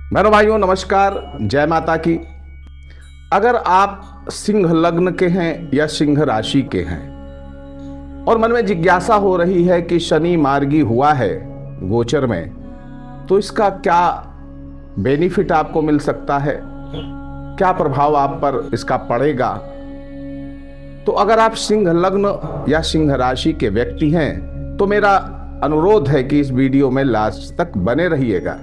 मेरे भाइयों नमस्कार, जय माता की। अगर आप सिंह लग्न के हैं या सिंह राशि के हैं और मन में जिज्ञासा हो रही है कि शनि मार्गी हुआ है गोचर में, तो इसका क्या बेनिफिट आपको मिल सकता है, क्या प्रभाव आप पर इसका पड़ेगा। तो अगर आप सिंह लग्न या सिंह राशि के व्यक्ति हैं तो मेरा अनुरोध है कि इस वीडियो में लास्ट तक बने रहिएगा।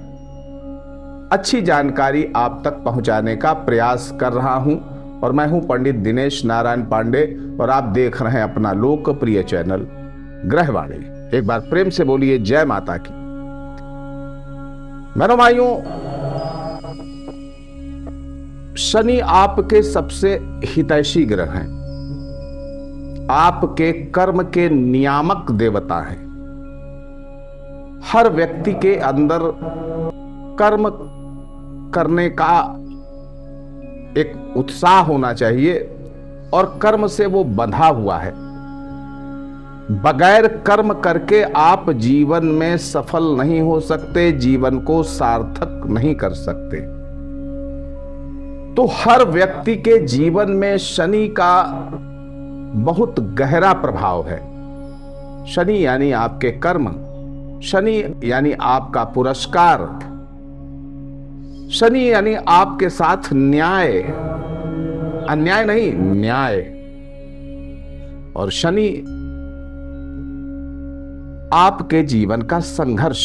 अच्छी जानकारी आप तक पहुंचाने का प्रयास कर रहा हूं और मैं हूं पंडित दिनेश नारायण पांडे और आप देख रहे हैं अपना लोकप्रिय चैनल ग्रहवाणी। एक बार प्रेम से बोलिए जय माता की। मेरे भाइयों, शनि आपके सबसे हितैषी ग्रह हैं, आपके कर्म के नियामक देवता हैं। हर व्यक्ति के अंदर कर्म करने का एक उत्साह होना चाहिए और कर्म से वो बंधा हुआ है। बगैर कर्म करके आप जीवन में सफल नहीं हो सकते, जीवन को सार्थक नहीं कर सकते। तो हर व्यक्ति के जीवन में शनि का बहुत गहरा प्रभाव है। शनि यानी आपके कर्म, शनि यानी आपका पुरस्कार, शनि यानी आपके साथ न्याय, अन्याय नहीं न्याय। और शनि आपके जीवन का संघर्ष।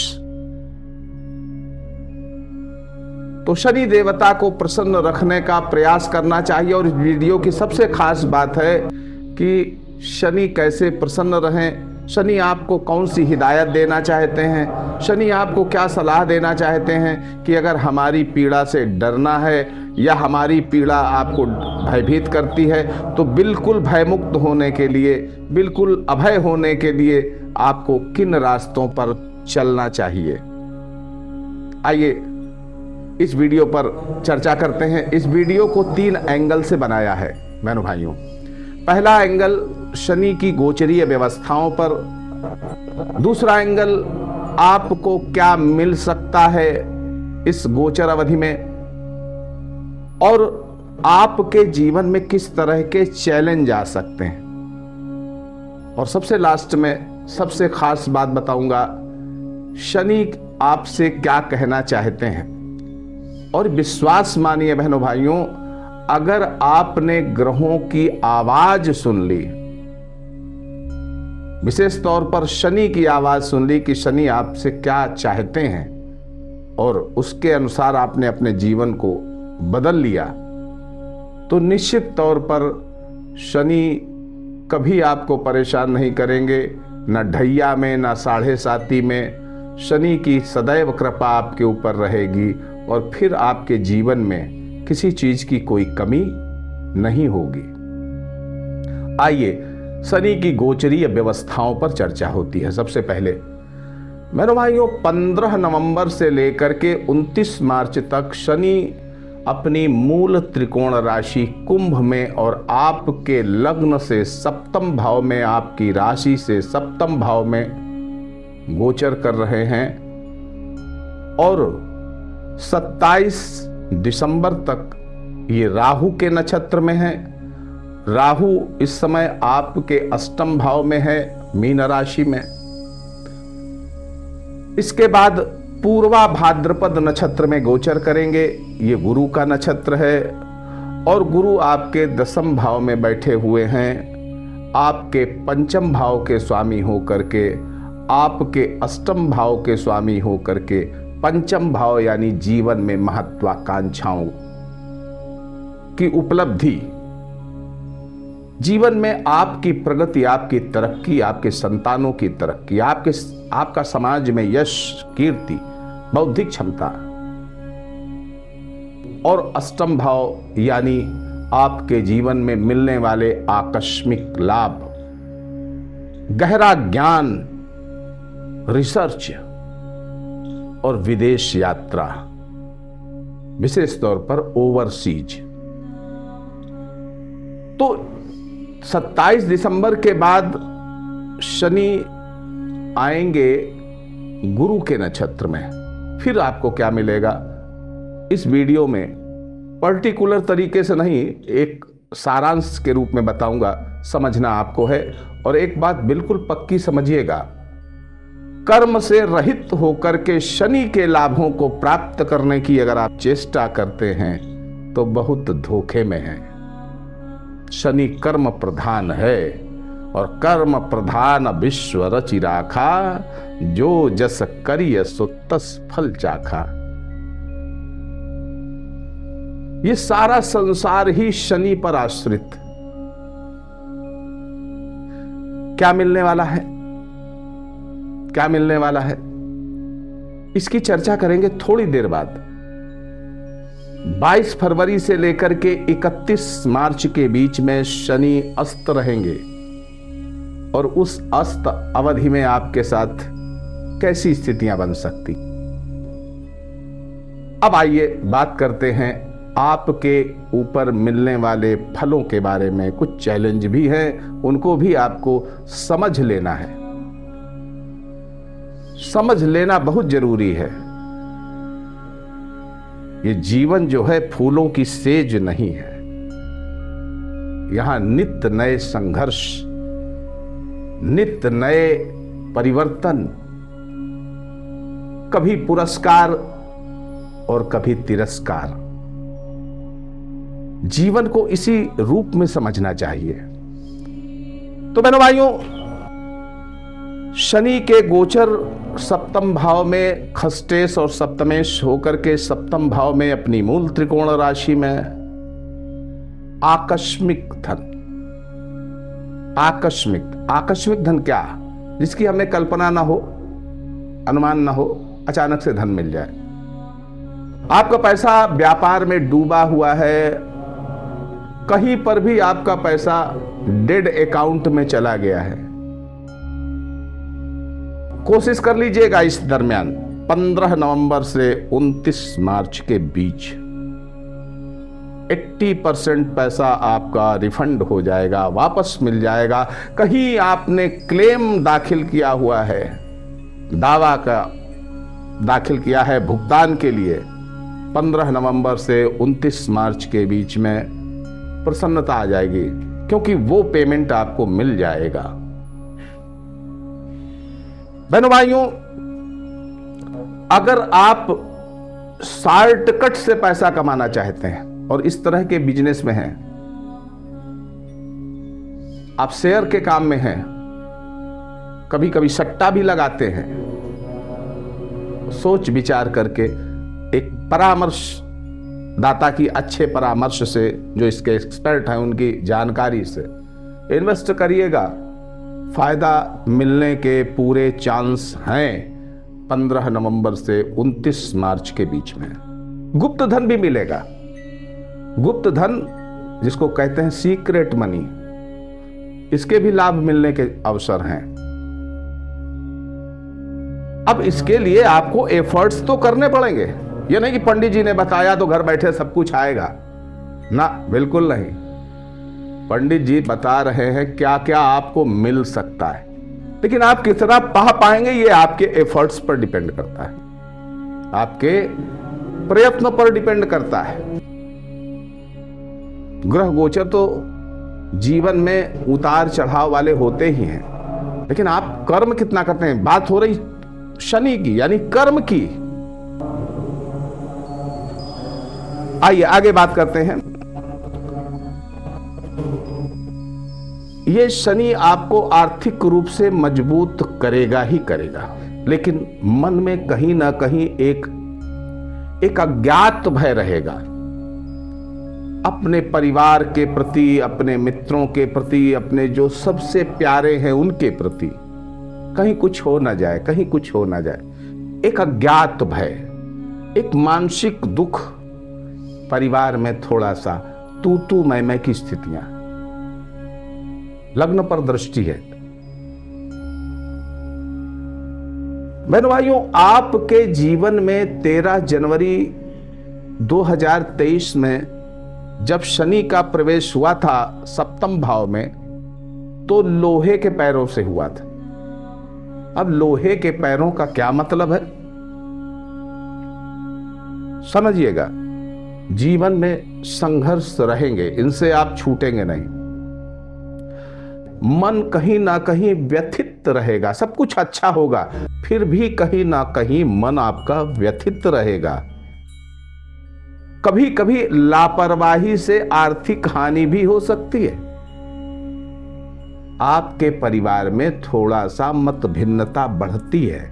तो शनि देवता को प्रसन्न रखने का प्रयास करना चाहिए। और इस वीडियो की सबसे खास बात है कि शनि कैसे प्रसन्न रहें, शनि आपको कौन सी हिदायत देना चाहते हैं, शनि आपको क्या सलाह देना चाहते हैं कि अगर हमारी पीड़ा से डरना है या हमारी पीड़ा आपको भयभीत करती है तो बिल्कुल भयमुक्त होने के लिए, बिल्कुल अभय होने के लिए आपको किन रास्तों पर चलना चाहिए। आइए इस वीडियो पर चर्चा करते हैं। इस वीडियो को 3 एंगल से बनाया है मेरे भाइयों। पहला एंगल शनि की गोचरीय व्यवस्थाओं पर, दूसरा एंगल आपको क्या मिल सकता है इस गोचर अवधि में, और आपके जीवन में किस तरह के चैलेंज आ सकते हैं। और सबसे लास्ट में सबसे खास बात बताऊंगा, शनि आपसे क्या कहना चाहते हैं। और विश्वास मानिए बहनों भाइयों, अगर आपने ग्रहों की आवाज सुन ली, विशेष तौर पर शनि की आवाज सुन ली कि शनि आपसे क्या चाहते हैं, और उसके अनुसार आपने अपने जीवन को बदल लिया, तो निश्चित तौर पर शनि कभी आपको परेशान नहीं करेंगे। न ढैया में न 7.5 में शनि की सदैव कृपा आपके ऊपर रहेगी और फिर आपके जीवन में किसी चीज की कोई कमी नहीं होगी। आइए शनि की गोचरीय व्यवस्थाओं पर चर्चा होती है। सबसे पहले मेरे भाइयों, 15 नवंबर से लेकर के 29 मार्च तक शनि अपनी मूल त्रिकोण राशि कुंभ में और आपके लग्न से सप्तम भाव में, आपकी राशि से सप्तम भाव में गोचर कर रहे हैं। और 27 दिसंबर तक ये राहु के नक्षत्र में है। राहु इस समय आपके अष्टम भाव में है, मीन राशि में। इसके बाद पूर्वा भाद्रपद नक्षत्र में गोचर करेंगे। ये गुरु का नक्षत्र है और गुरु आपके 10वें भाव में बैठे हुए हैं। आपके 5वें भाव के स्वामी होकर के, आपके 8वें भाव के स्वामी होकर के 5वें भाव यानी जीवन में महत्वाकांक्षाओं की उपलब्धि, जीवन में आपकी प्रगति, आपकी तरक्की, आपके संतानों की तरक्की, आपका समाज में यश, कीर्ति, बौद्धिक क्षमता। और 8वें भाव यानी आपके जीवन में मिलने वाले आकस्मिक लाभ, गहरा ज्ञान, रिसर्च और विदेश यात्रा, विशेष तौर पर ओवरसीज। तो 27 दिसंबर के बाद शनि आएंगे गुरु के नक्षत्र में। फिर आपको क्या मिलेगा? इस वीडियो में पर्टिकुलर तरीके से नहीं, एक सारांश के रूप में बताऊंगा, समझना आपको है। और एक बात बिल्कुल पक्की समझिएगा, कर्म से रहित होकर के शनि के लाभों को प्राप्त करने की अगर आप चेष्टा करते हैं तो बहुत धोखे में हैं। शनि कर्म प्रधान है और कर्म प्रधान विश्व रचि राखा, जो जस करिय सो तस फल चाखा। ये सारा संसार ही शनि पर आश्रित। क्या मिलने वाला है, क्या मिलने वाला है, इसकी चर्चा करेंगे थोड़ी देर बाद। 22 फरवरी से लेकर के 31 मार्च के बीच में शनि अस्त रहेंगे और उस अस्त अवधि में आपके साथ कैसी स्थितियां बन सकती। अब आइए बात करते हैं आपके ऊपर मिलने वाले फलों के बारे में। कुछ चैलेंज भी हैं, उनको भी आपको समझ लेना है। समझ लेना बहुत जरूरी है। ये जीवन जो है फूलों की सेज नहीं है। यहां नित्य नए संघर्ष, नित्य नए परिवर्तन, कभी पुरस्कार और कभी तिरस्कार। जीवन को इसी रूप में समझना चाहिए। तो बहनों भाइयों, शनि के गोचर सप्तम भाव में खष्टेश और सप्तमेश होकर के सप्तम भाव में अपनी मूल त्रिकोण राशि में आकस्मिक धन। आकस्मिक धन क्या? जिसकी हमें कल्पना ना हो, अनुमान ना हो, अचानक से धन मिल जाए। आपका पैसा व्यापार में डूबा हुआ है, कहीं पर भी आपका पैसा डेड अकाउंट में चला गया है। कोशिश कर लीजिएगा इस दरमियान 15 नवंबर से 29 मार्च के बीच 80% पैसा आपका रिफंड हो जाएगा, वापस मिल जाएगा। कहीं आपने क्लेम दाखिल किया हुआ है, दावा का दाखिल किया है भुगतान के लिए, 15 नवंबर से 29 मार्च के बीच में प्रसन्नता आ जाएगी, क्योंकि वो पेमेंट आपको मिल जाएगा। बहनों भाइयों, अगर आप शॉर्टकट से पैसा कमाना चाहते हैं और इस तरह के बिजनेस में हैं, आप शेयर के काम में हैं, कभी कभी सट्टा भी लगाते हैं, सोच विचार करके एक परामर्श दाता की अच्छे परामर्श से, जो इसके एक्सपर्ट हैं उनकी जानकारी से इन्वेस्ट करिएगा। फायदा मिलने के पूरे चांस हैं 15 नवंबर से 29 मार्च के बीच में। गुप्त धन भी मिलेगा। गुप्त धन जिसको कहते हैं सीक्रेट मनी, इसके भी लाभ मिलने के अवसर हैं। अब इसके लिए आपको एफर्ट्स तो करने पड़ेंगे। ये नहीं कि पंडित जी ने बताया तो घर बैठे सब कुछ आएगा ना, बिल्कुल नहीं। पंडित जी बता रहे हैं क्या क्या आपको मिल सकता है, लेकिन आप कितना पा पाएंगे ये आपके एफर्ट्स पर डिपेंड करता है, आपके प्रयत्न पर डिपेंड करता है। ग्रह गोचर तो जीवन में उतार चढ़ाव वाले होते ही हैं, लेकिन आप कर्म कितना करते हैं। बात हो रही शनि की, यानी कर्म की। आइए आगे बात करते हैं। ये शनि आपको आर्थिक रूप से मजबूत करेगा ही करेगा, लेकिन मन में कहीं ना कहीं एक अज्ञात भय रहेगा। अपने परिवार के प्रति, अपने मित्रों के प्रति, अपने जो सबसे प्यारे हैं उनके प्रति कहीं कुछ हो ना जाए, कहीं कुछ हो ना जाए। एक अज्ञात भय, एक मानसिक दुख, परिवार में थोड़ा सा तू मैं की स्थितियां। लग्न पर दृष्टि है। बहनों भाइयों, आपके जीवन में 13 जनवरी 2023 में जब शनि का प्रवेश हुआ था सप्तम भाव में, तो लोहे के पैरों से हुआ था। अब लोहे के पैरों का क्या मतलब है, समझिएगा। जीवन में संघर्ष रहेंगे, इनसे आप छूटेंगे नहीं। मन कहीं ना कहीं व्यथित रहेगा, सब कुछ अच्छा होगा, फिर भी कहीं ना कहीं मन आपका व्यथित रहेगा। कभी कभी लापरवाही से आर्थिक हानि भी हो सकती है। आपके परिवार में थोड़ा सा मत भिन्नता बढ़ती है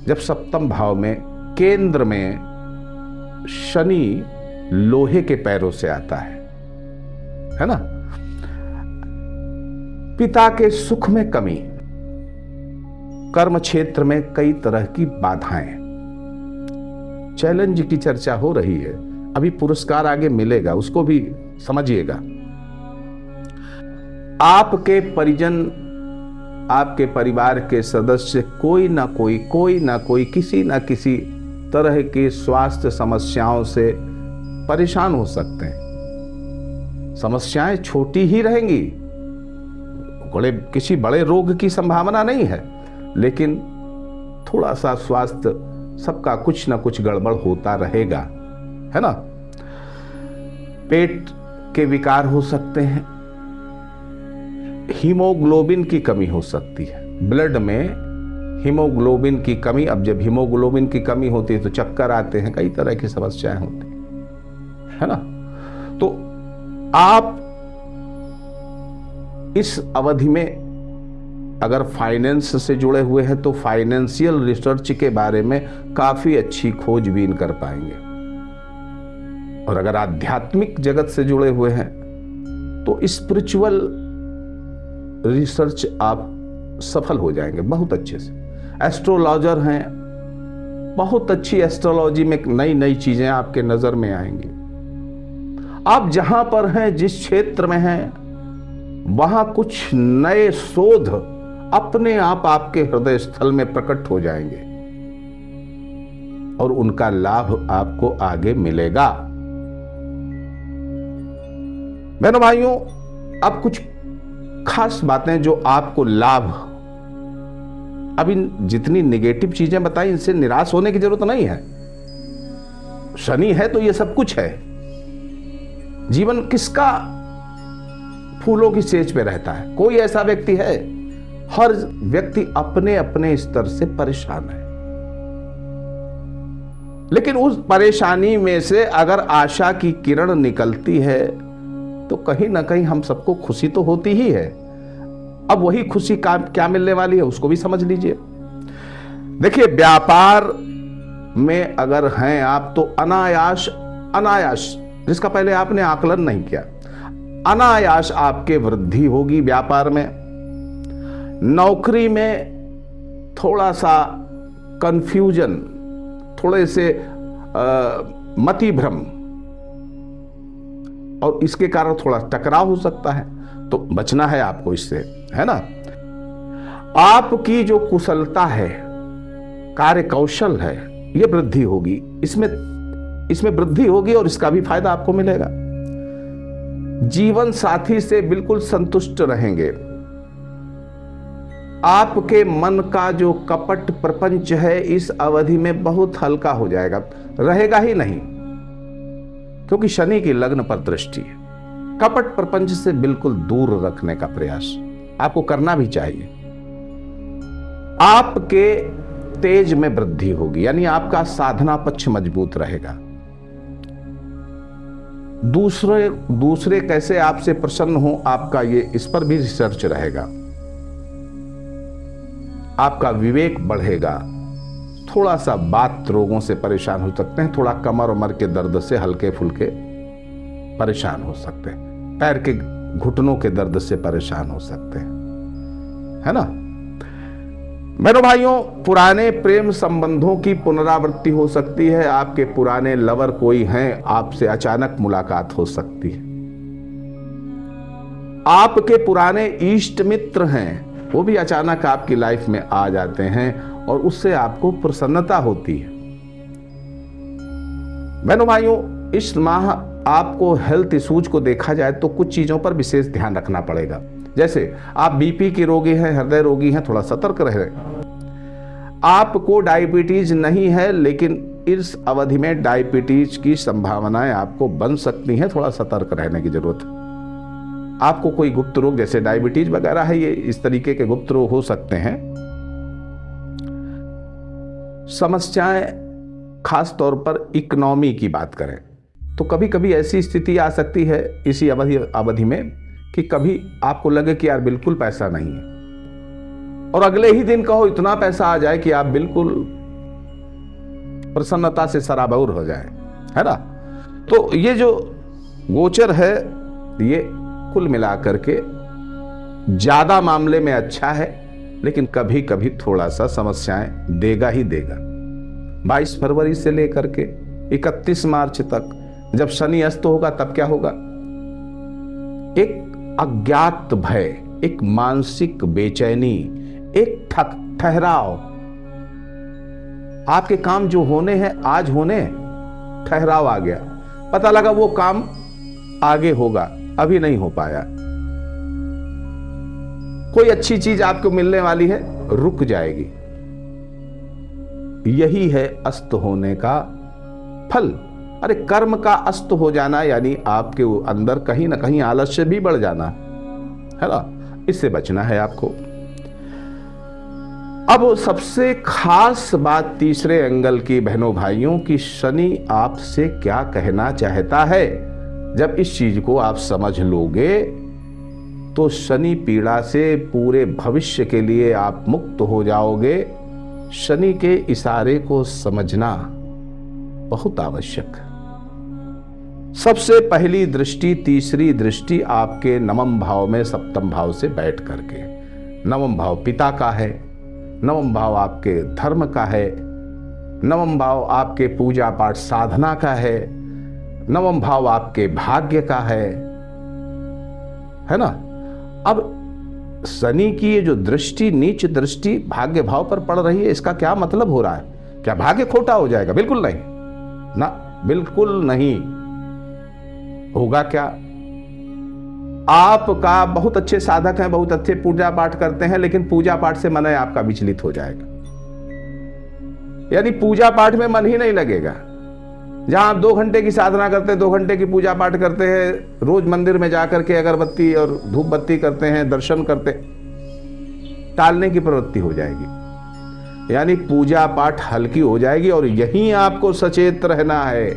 जब सप्तम भाव में केंद्र में शनि लोहे के पैरों से आता है ना। पिता के सुख में कमी, कर्म क्षेत्र में कई तरह की बाधाएं, चैलेंज की चर्चा हो रही है। अभी पुरस्कार आगे मिलेगा, उसको भी समझिएगा। आपके परिजन, आपके परिवार के सदस्य कोई ना कोई किसी ना किसी तरह के स्वास्थ्य समस्याओं से परेशान हो सकते हैं। समस्याएं छोटी ही रहेंगी, किसी बड़े रोग की संभावना नहीं है, लेकिन थोड़ा सा स्वास्थ्य सबका कुछ ना कुछ गड़बड़ होता रहेगा, है ना। पेट के विकार हो सकते हैं, हीमोग्लोबिन की कमी हो सकती है, ब्लड में हीमोग्लोबिन की कमी। अब जब हीमोग्लोबिन की कमी होती है तो चक्कर आते हैं, कई तरह की समस्याएं होती है ना। तो आप इस अवधि में अगर फाइनेंस से जुड़े हुए हैं तो फाइनेंशियल रिसर्च के बारे में काफी अच्छी खोजबीन कर पाएंगे, और अगर आध्यात्मिक जगत से जुड़े हुए हैं तो स्पिरिचुअल रिसर्च आप सफल हो जाएंगे बहुत अच्छे से। एस्ट्रोलॉजर हैं, बहुत अच्छी एस्ट्रोलॉजी में नई नई चीजें आपके नजर में आएंगी। आप जहां पर हैं, जिस क्षेत्र में हैं, वहां कुछ नए शोध अपने आप आपके हृदय स्थल में प्रकट हो जाएंगे और उनका लाभ आपको आगे मिलेगा। बहनों भाइयों, अब कुछ खास बातें जो आपको लाभ, अब इन जितनी नेगेटिव चीजें बताई इनसे निराश होने की जरूरत नहीं है। शनि है तो ये सब कुछ है। जीवन किसका फूलों की सेज पे रहता है? कोई ऐसा व्यक्ति है? हर व्यक्ति अपने अपने स्तर से परेशान है, लेकिन उस परेशानी में से अगर आशा की किरण निकलती है तो कहीं ना कहीं हम सबको खुशी तो होती ही है। अब वही खुशी क्या मिलने वाली है उसको भी समझ लीजिए। देखिए, व्यापार में अगर हैं आप तो अनायास जिसका पहले आपने आकलन नहीं किया, अनायास आपके वृद्धि होगी व्यापार में। नौकरी में थोड़ा सा कंफ्यूजन, थोड़े से मति भ्रम, और इसके कारण थोड़ा टकराव हो सकता है, तो बचना है आपको इससे, है ना। आपकी जो कुशलता है, कार्य कौशल है, ये वृद्धि होगी, इसमें वृद्धि होगी और इसका भी फायदा आपको मिलेगा। जीवन साथी से बिल्कुल संतुष्ट रहेंगे। आपके मन का जो कपट प्रपंच है इस अवधि में बहुत हल्का हो जाएगा, रहेगा ही नहीं, क्योंकि शनि की लग्न पर दृष्टि है। कपट प्रपंच से बिल्कुल दूर रखने का प्रयास आपको करना भी चाहिए। आपके तेज में वृद्धि होगी, यानी आपका साधना पक्ष मजबूत रहेगा। दूसरे कैसे आपसे प्रसन्न हो, आपका ये इस पर भी रिसर्च रहेगा। आपका विवेक बढ़ेगा। थोड़ा सा बात रोगों से परेशान हो सकते हैं, थोड़ा कमर उमर के दर्द से हल्के फुल्के परेशान हो सकते हैं, पैर के घुटनों के दर्द से परेशान हो सकते हैं, है ना। मेरे भाइयों, पुराने प्रेम संबंधों की पुनरावृत्ति हो सकती है। आपके पुराने लवर कोई हैं, आपसे अचानक मुलाकात हो सकती है। आपके पुराने इष्ट मित्र हैं, वो भी अचानक आपकी लाइफ में आ जाते हैं और उससे आपको प्रसन्नता होती है। बहनों भाइयों, इस माह आपको हेल्थ इश्यूज को देखा जाए तो कुछ चीजों पर विशेष ध्यान रखना पड़ेगा। जैसे आप बीपी के रोगी हैं, हृदय रोगी हैं, थोड़ा सतर्क रहें। आपको डायबिटीज नहीं है, लेकिन इस अवधि में डायबिटीज की संभावनाएं आपको बन सकती हैं, थोड़ा सतर्क रहने की जरूरत है। आपको कोई गुप्त रोग जैसे डायबिटीज वगैरह है, ये इस तरीके के गुप्त रोग हो सकते हैं। समस्याएं खास तौर पर इकोनॉमी की बात करें तो कभी कभी ऐसी स्थिति आ सकती है इसी अवधि में कि कभी आपको लगे कि यार बिल्कुल पैसा नहीं है, और अगले ही दिन कहो इतना पैसा आ जाए कि आप बिल्कुल प्रसन्नता से सराबोर हो जाए, है ना। तो ये जो गोचर है ये कुल मिलाकर के ज्यादा मामले में अच्छा है, लेकिन कभी कभी थोड़ा सा समस्याएं देगा ही देगा। 22 फरवरी से लेकर के 31 मार्च तक जब शनि अस्त होगा तब क्या होगा? एक अज्ञात भय, एक मानसिक बेचैनी, एक ठहराव। आपके काम जो होने हैं आज होने, ठहराव आ गया, पता लगा वो काम आगे होगा, अभी नहीं हो पाया। कोई अच्छी चीज आपको मिलने वाली है, रुक जाएगी। यही है अस्त होने का फल। अरे कर्म का अस्त हो जाना यानी आपके अंदर कहीं ना कहीं आलस्य भी बढ़ जाना, है ना। इससे बचना है आपको। अब सबसे खास बात तीसरे एंगल की बहनों भाइयों की, शनि आपसे क्या कहना चाहता है। जब इस चीज को आप समझ लोगे तो शनि पीड़ा से पूरे भविष्य के लिए आप मुक्त हो जाओगे। शनि के इशारे को समझना बहुत आवश्यक है। सबसे पहली दृष्टि, तीसरी दृष्टि आपके नवम भाव में सप्तम भाव से बैठ करके। नवम भाव पिता का है, नवम भाव आपके धर्म का है, नवम भाव आपके पूजा पाठ साधना का है, नवम भाव आपके भाग्य का है ना। अब शनि की ये जो दृष्टि, नीच दृष्टि भाग्य भाव पर पड़ रही है, इसका क्या मतलब हो रहा है? क्या भाग्य खोटा हो जाएगा? बिल्कुल नहीं ना, बिल्कुल नहीं होगा। क्या आपका बहुत अच्छे साधक हैं, बहुत अच्छे पूजा पाठ करते हैं, लेकिन पूजा पाठ से मन आपका विचलित हो जाएगा, यानी पूजा पाठ में मन ही नहीं लगेगा। जहां आप 2 घंटे की साधना करते हैं, 2 घंटे की पूजा पाठ करते हैं, रोज मंदिर में जाकर के अगरबत्ती और धूप बत्ती करते हैं, दर्शन करते, टालने की प्रवृत्ति हो जाएगी, यानी पूजा पाठ हल्की हो जाएगी। और यहीं आपको सचेत रहना है,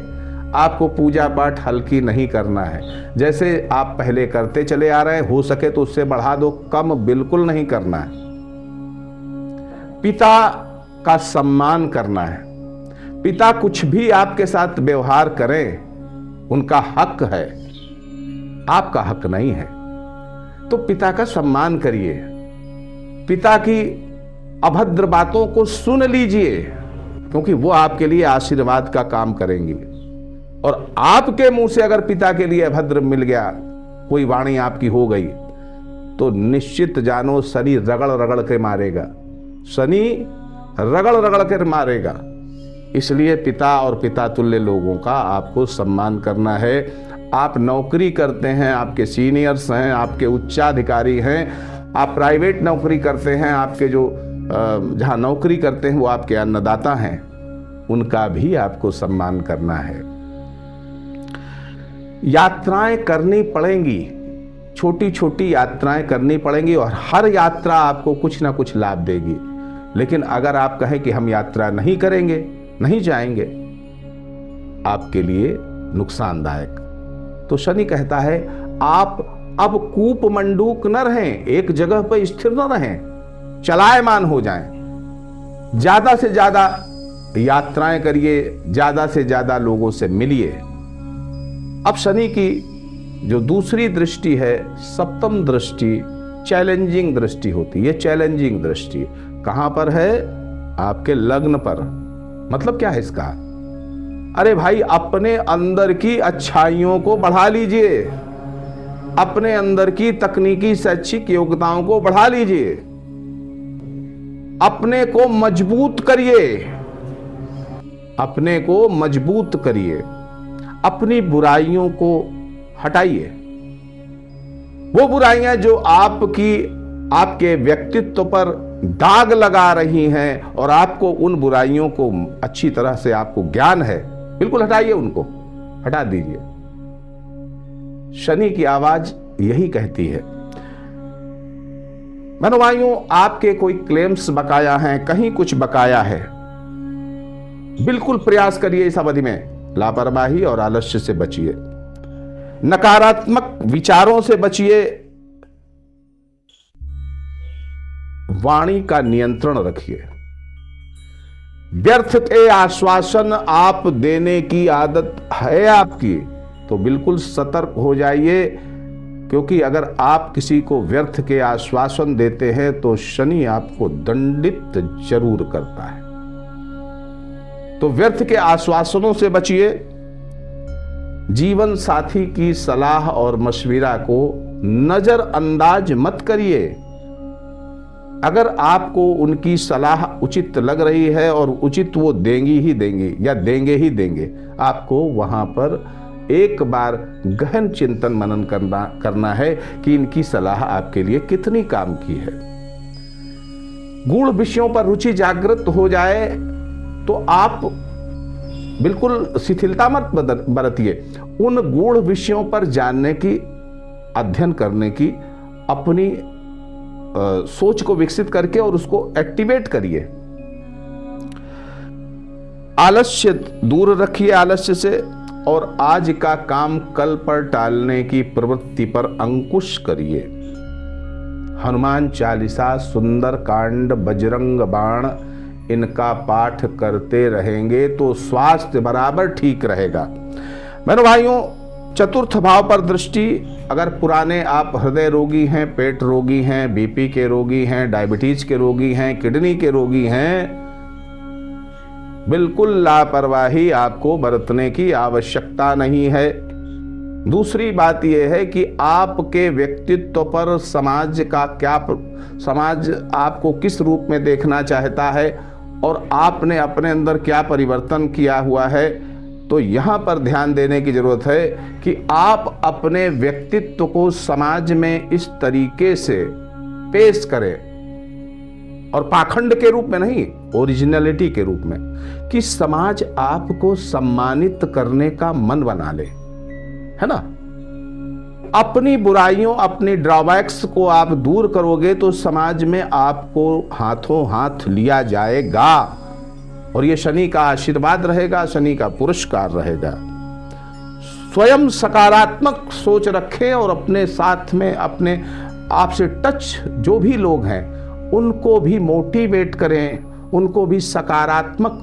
आपको पूजा पाठ हल्की नहीं करना है। जैसे आप पहले करते चले आ रहे हैं, हो सके तो उससे बढ़ा दो, कम बिल्कुल नहीं करना है। पिता का सम्मान करना है। पिता कुछ भी आपके साथ व्यवहार करें, उनका हक है, आपका हक नहीं है। तो पिता का सम्मान करिए, पिता की अभद्र बातों को सुन लीजिए, क्योंकि वो आपके लिए आशीर्वाद का काम करेंगी। और आपके मुंह से अगर पिता के लिए अभद्र मिल गया, कोई वाणी आपकी हो गई, तो निश्चित जानो शनि रगड़ रगड़ के मारेगा, शनि रगड़ रगड़ कर मारेगा। इसलिए पिता और पिता तुल्य लोगों का आपको सम्मान करना है। आप नौकरी करते हैं, आपके सीनियर्स हैं, आपके उच्चाधिकारी हैं, आप प्राइवेट नौकरी करते हैं, आपके जो जहां नौकरी करते हैं वो आपके अन्नदाता हैं, उनका भी आपको सम्मान करना है। यात्राएं करनी पड़ेंगी, छोटी छोटी यात्राएं करनी पड़ेंगी, और हर यात्रा आपको कुछ ना कुछ लाभ देगी। लेकिन अगर आप कहें कि हम यात्रा नहीं करेंगे, नहीं जाएंगे, आपके लिए नुकसानदायक। तो शनि कहता है आप अब कूप मंडूक न रहें, एक जगह पर स्थिर न रहें, चलायमान हो जाएं, ज्यादा से ज्यादा यात्राएं करिए, ज्यादा से ज्यादा लोगों से मिलिए। अब शनि की जो दूसरी दृष्टि है, सप्तम दृष्टि, चैलेंजिंग दृष्टि होती है। चैलेंजिंग दृष्टि कहां पर है? आपके लग्न पर। मतलब क्या है इसका? अरे भाई, अपने अंदर की अच्छाइयों को बढ़ा लीजिए, अपने अंदर की तकनीकी शैक्षिक योग्यताओं को बढ़ा लीजिए, अपने को मजबूत करिए, अपने को मजबूत करिए, अपनी बुराइयों को हटाइए। वो बुराइयां जो आपके व्यक्तित्व पर दाग लगा रही हैं और आपको उन बुराइयों को अच्छी तरह से आपको ज्ञान है, बिल्कुल हटाइए, उनको हटा दीजिए। शनि की आवाज यही कहती है। बहनों भाइयों, आपके कोई क्लेम्स बकाया हैं, कहीं कुछ बकाया है, बिल्कुल प्रयास करिए इस अवधि में लापरवाही और आलस्य से बचिए, नकारात्मक विचारों से बचिए, वाणी का नियंत्रण रखिए। व्यर्थ के आश्वासन आप देने की आदत है आपकी, तो बिल्कुल सतर्क हो जाइए, क्योंकि अगर आप किसी को व्यर्थ के आश्वासन देते हैं तो शनि आपको दंडित जरूर करता है। तो व्यर्थ के आश्वासनों से बचिए। जीवन साथी की सलाह और मशविरा को नजरअंदाज मत करिए। अगर आपको उनकी सलाह उचित लग रही है और उचित वो देंगी ही देंगी या देंगे ही देंगे, आपको वहां पर एक बार गहन चिंतन मनन करना है कि इनकी सलाह आपके लिए कितनी काम की है। गूढ़ विषयों पर रुचि जागृत हो जाए तो आप बिल्कुल शिथिलता मत बरतिए। उन गूढ़ विषयों पर जानने की, अध्ययन करने की अपनी सोच को विकसित करके और उसको एक्टिवेट करिए। आलस्य दूर रखिए, आलस्य से, और आज का काम कल पर टालने की प्रवृत्ति पर अंकुश करिए। हनुमान चालीसा, सुंदर कांड, बजरंग बाण, इनका पाठ करते रहेंगे तो स्वास्थ्य बराबर ठीक रहेगा। बहनों भाइयों, चतुर्थ भाव पर दृष्टि, अगर पुराने आप हृदय रोगी हैं, पेट रोगी हैं, बीपी के रोगी हैं, डायबिटीज के रोगी हैं, किडनी के रोगी हैं, बिल्कुल लापरवाही आपको बरतने की आवश्यकता नहीं है। दूसरी बात यह है कि आपके व्यक्तित्व पर समाज आपको किस रूप में देखना चाहता है और आपने अपने अंदर क्या परिवर्तन किया हुआ है। तो यहां पर ध्यान देने की जरूरत है कि आप अपने व्यक्तित्व को समाज में इस तरीके से पेश करें, और पाखंड के रूप में नहीं, ओरिजिनलिटी के रूप में, कि समाज आपको सम्मानित करने का मन बना ले, है ना। अपनी बुराइयों, अपनी ड्रॉबैक्स को आप दूर करोगे तो समाज में आपको हाथों हाथ लिया जाएगा, और ये शनि का आशीर्वाद रहेगा, शनि का पुरस्कार रहेगा। स्वयं सकारात्मक सोच रखें और अपने साथ में अपने आपसे टच जो भी लोग हैं उनको भी मोटिवेट करें, उनको भी सकारात्मक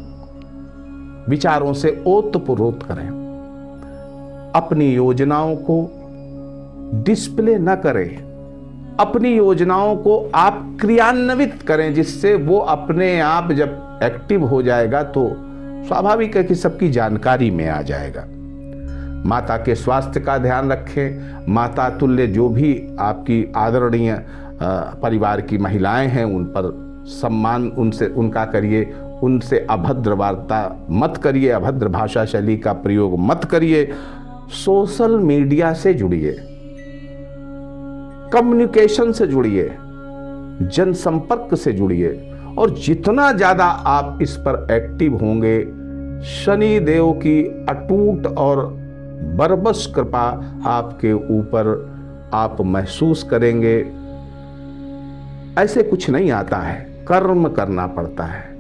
विचारों से ओतप्रोत करें। अपनी योजनाओं को डिस्प्ले न करें, अपनी योजनाओं को आप क्रियान्वित करें, जिससे वो अपने आप जब एक्टिव हो जाएगा तो स्वाभाविक है कि सबकी जानकारी में आ जाएगा। माता के स्वास्थ्य का ध्यान रखें। माता तुल्य जो भी आपकी आदरणीय परिवार की महिलाएं हैं उन पर सम्मान उनका करिए, उनसे अभद्र वार्ता मत करिए, अभद्र भाषा शैली का प्रयोग मत करिए। सोशल मीडिया से जुड़िए, कम्युनिकेशन से जुड़िए, जनसंपर्क से जुड़िए, और जितना ज्यादा आप इस पर एक्टिव होंगे, शनि देव की अटूट और बरबस कृपा आपके ऊपर आप महसूस करेंगे। ऐसे कुछ नहीं आता है, कर्म करना पड़ता है।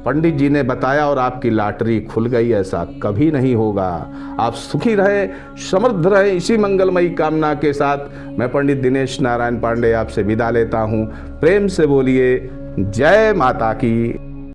पंडित जी ने बताया और आपकी लॉटरी खुल गई, ऐसा कभी नहीं होगा। आप सुखी रहे, समृद्ध रहे, इसी मंगलमयी कामना के साथ मैं पंडित दिनेश नारायण पांडे आपसे विदा लेता हूं। प्रेम से बोलिए जय माता की।